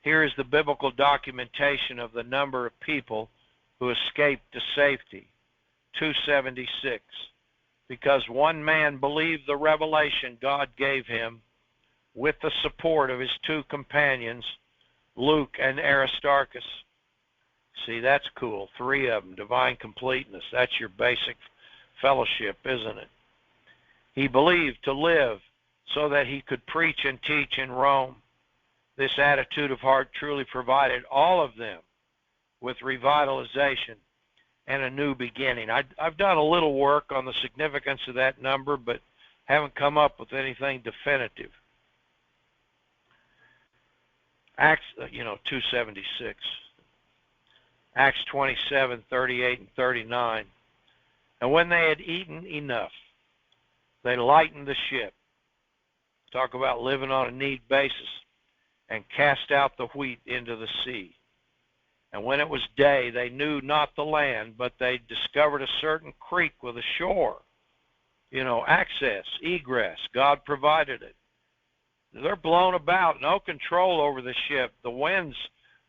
Here is the biblical documentation of the number of people who escaped to safety. 276. Because one man believed the revelation God gave him with the support of his two companions, Luke and Aristarchus. See, that's cool. 3 of them, divine completeness. That's your basic fellowship, isn't it? He believed to live so that he could preach and teach in Rome. This attitude of heart truly provided all of them with revitalization and a new beginning. I've done a little work on the significance of that number, but haven't come up with anything definitive. Acts, 276. Acts 27, 38 and 39. And when they had eaten enough, they lightened the ship. Talk about living on a need basis. And cast out the wheat into the sea. And when it was day, they knew not the land, but they discovered a certain creek with a shore. Access, egress. God provided it. They're blown about, no control over the ship. The winds,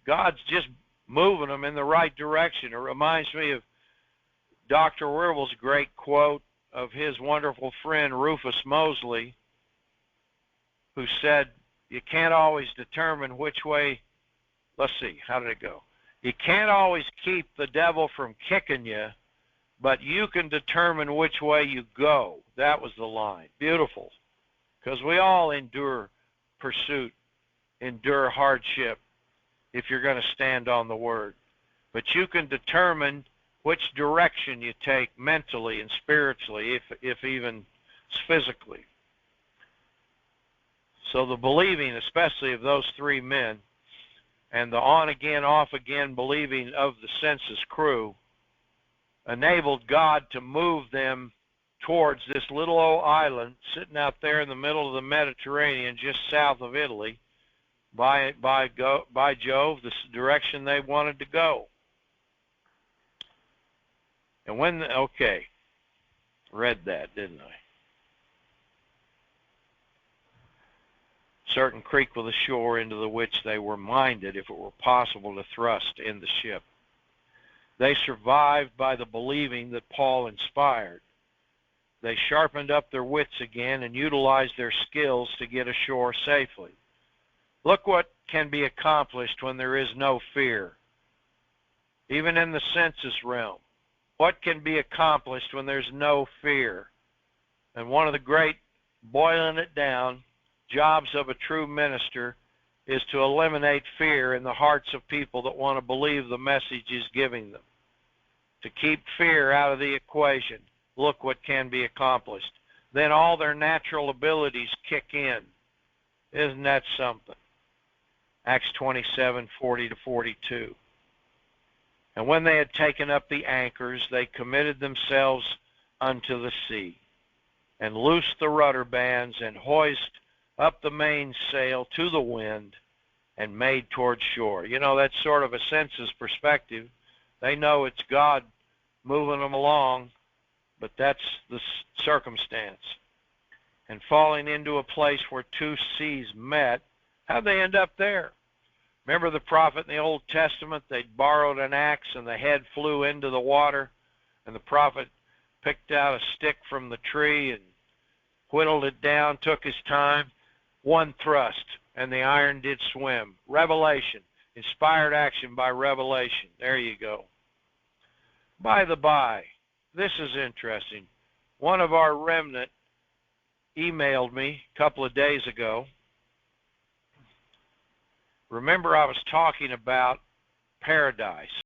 God's just moving them in the right direction. It reminds me of Dr. Wirvel's great quote of his wonderful friend Rufus Mosley, who said, you can't always determine which way, let's see, how did it go? You can't always keep the devil from kicking you, but you can determine which way you go. That was the line. Beautiful. Because we all endure pursuit, endure hardship, if you're going to stand on the Word. But you can determine which direction you take mentally and spiritually, if even physically. So the believing, especially of those 3 men, and the on-again, off-again believing of the census crew, enabled God to move them towards this little old island sitting out there in the middle of the Mediterranean, just south of Italy, by Jove, the direction they wanted to go. And read that, didn't I? Certain creek with a shore into the which they were minded, if it were possible, to thrust in the ship. They survived by the believing that Paul inspired. They sharpened up their wits again and utilized their skills to get ashore safely. Look what can be accomplished when there is no fear. Even in the census realm, what can be accomplished when there's no fear? And one of the great, boiling it down, jobs of a true minister is to eliminate fear in the hearts of people that want to believe the message he's giving them. To keep fear out of the equation. Look what can be accomplished. Then all their natural abilities kick in. Isn't that something? Acts 27, 40 to 42. And when they had taken up the anchors, they committed themselves unto the sea, and loosed the rudder bands, and hoist up the mainsail to the wind, and made toward shore. That's sort of a census perspective. They know it's God moving them along, but that's the circumstance. And falling into a place where 2 seas met, how'd they end up there? Remember the prophet in the Old Testament? They'd borrowed an axe and the head flew into the water, and the prophet picked out a stick from the tree and whittled it down, took his time. One thrust, and the iron did swim. Revelation. Inspired action by revelation. There you go. By the by, this is interesting. One of our remnant emailed me a couple of days ago. Remember, I was talking about paradise.